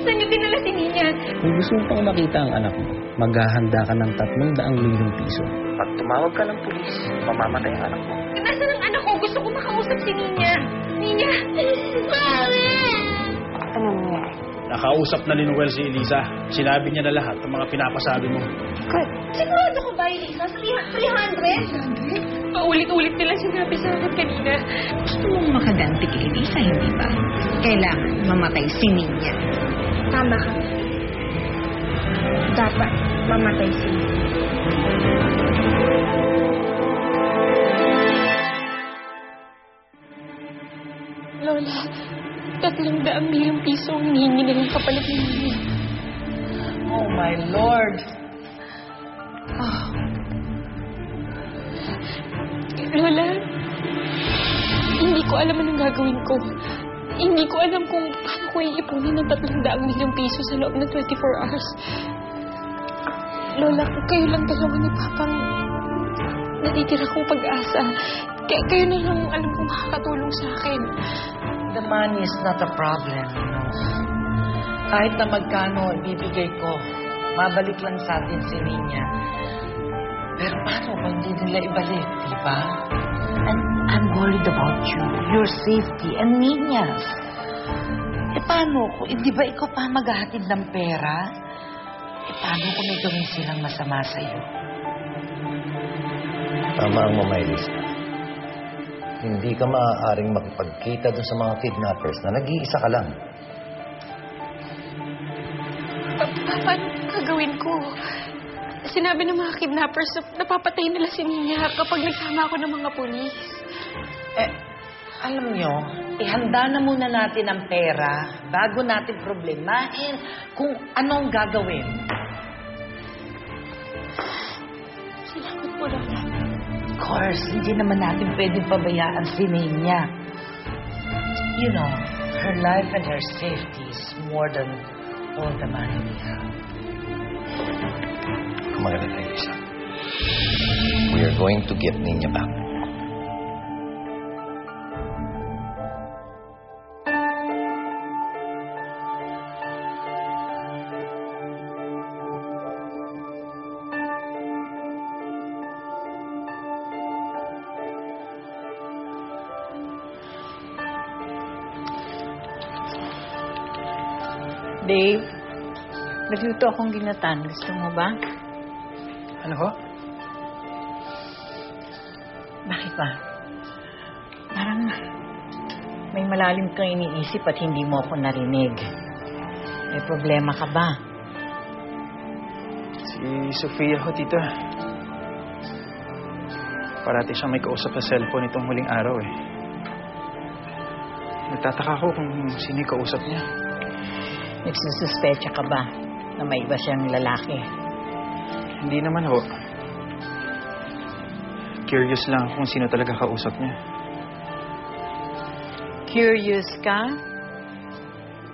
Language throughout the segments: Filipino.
Saan niyo dinala si Nina? Kung gusto mo pang makita ang anak mo, maghahanda ka ng 300 milyong piso. Pag tumawag ka ng pulis, mamamatay ang anak mo. Nasaan ang anak ko? Gusto ko makausap si Nina. Nina! Mami! Ano nangyari? Nakausap na ni Noel si Elisa. Sinabi niya na lahat ng mga pinapasabi mo. Good. Sigurado ko ba, Elisa? 300? Paulit-ulit nila sinabi sa akin kanina. Gusto mong makaganti kay Elisa, hindi ba? Kailangan mamatay si Nina. Tama ka. Dapat mamatay si Nina. Lola, 300 milyong piso ang hinihingi nilang kapalit ni Nina. Oh, my Lord. Lola, hindi ko alam anong gagawin ko. Hindi ko alam kung paano ko iipunin ng 300 milyong piso sa loob ng 24 hours. Lola, kayo lang dalawa ni Papang natitira kong pag-asa. Kayo na lang alam kung makakatulong sa akin. The money is not a problem, no. Kahit na magkano ibibigay ko, mabalik lang sa atin si Nina. Pero paano kung hindi nila ibalik, di ba? And I'm worried about you, your safety, and Nina's. Paano kung hindi ba ikaw pa maghahatid ng pera? Paano kung may gawin silang masama sa'yo? Tama ang Mama Elisa. Hindi ka maaaring makipagkita dun sa mga kidnappers na nag-iisa ka lang. Paano gagawin ko? Sinabi ng mga kidnappers na napapatay nila si Nina kapag nagsama ako ng mga pulis. Alam nyo, ihanda na muna natin ang pera bago natin problemahin kung anong gagawin. Salamat po, Lola. Of course, hindi naman natin pwedeng pabayaan si Nina. You know, her life and her safety is more than all the money we have. Maganda tayo, Elisa. We are going to get Nina back. Dave, nagluto akong ginatan. Gusto mo ba? Ano ho? Bakit ba? Parang may malalim kang iniisip at hindi mo ako narinig. May problema ka ba? Si Sofia ho, tita. Parati siyang may kausap sa cellphone itong huling araw eh. Nagtataka ko kung sino yung kausap niya. Nagsususpecha ka ba na may iba siyang lalaki? Hindi naman ho. Curious lang kung sino talaga kausap niya. Curious ka?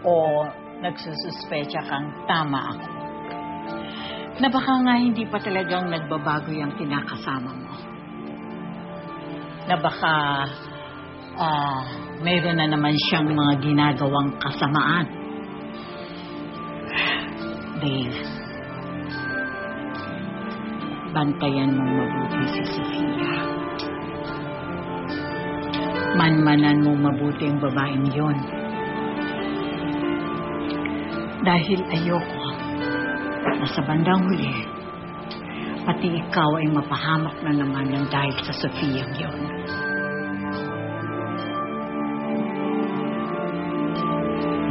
O nagsususpecha kang tama ako? Na baka nga hindi pa talagang nagbabago yung kinakasama mo? Na baka mayroon na naman siyang mga ginagawang kasamaan? Dave, bantayan mong mabuti si Sofia. Manmanan mong mabuti ang babaeng yon. Dahil ayoko na sa bandang huli, pati ikaw ay mapahamak na naman ng dahil sa Sofia yon.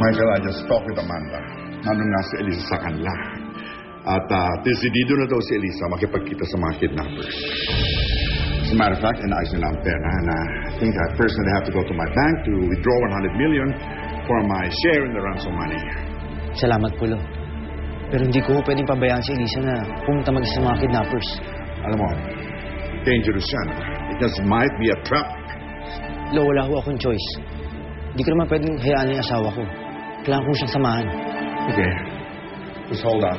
Michael, I just talked with Amanda. Nandun nga si Elisa sa kanila. At desidido na daw si Elisa makipagkita sa mga kidnappers. As a matter of fact, inayos nila ang pera. And I think at first they have to go to my bank to withdraw 100 million for my share in the ransom money. Salamat po, Lo. Pero hindi ko pwedeng pabayaan si Elisa na pumunta mag-isa sa mga kidnappers. Alam mo, dangerous yan. It just might be a trap. Lo, wala ko akong choice. Hindi ko naman pwedeng hayaan na yung asawa ko. Kailangan ko siyang samahan. Okay. Just hold on.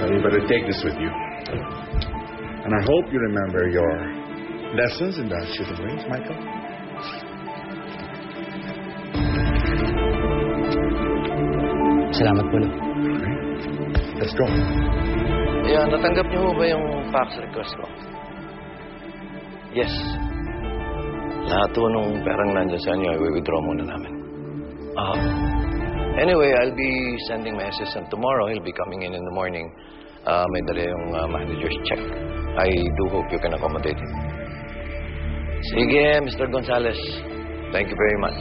You better take this with you. And I hope you remember your lessons in the shooting range, Michael. Salamat po. Okay? Let's go. Yeah, natanggap niyo ba yung fax request ko? Yes. Lahat po nung perang nandyan sa inyo, i-withdraw muna namin. Anyway, I'll be sending my assistant tomorrow. He'll be coming in the morning. May dala yung manager's check. I do hope you can accommodate him. Sige, Mr. Gonzales. Thank you very much.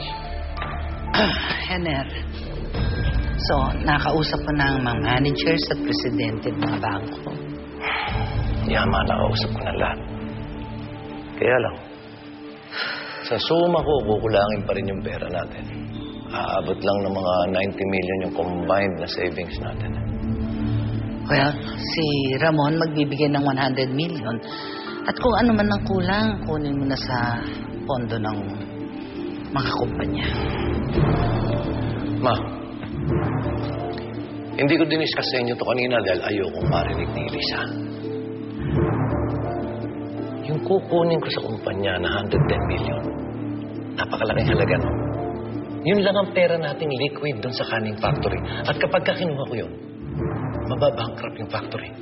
Henner, so, nakausap ko na ang mga managers at presidente ng mga bangko. Yama, nakausap ko na lahat. Kaya lang, sa suma ko, kukulangin pa rin yung pera natin. Aabot lang ng mga 90 million yung combined na savings natin. Well, si Ramon magbibigay ng 100 million. At kung ano man ang kulang, kunin mo na sa pondo ng mga kumpanya. Ma, hindi ko diniscuss sa inyo to kanina dahil ayokong marinig ni Elisa. Yung kukunin ko sa kumpanya na 110 million, napakalaking halaga, no? Yun lang ang pera nating liquid doon sa canning factory. At kapag kinuha ko yun, mababankrupt yung factory.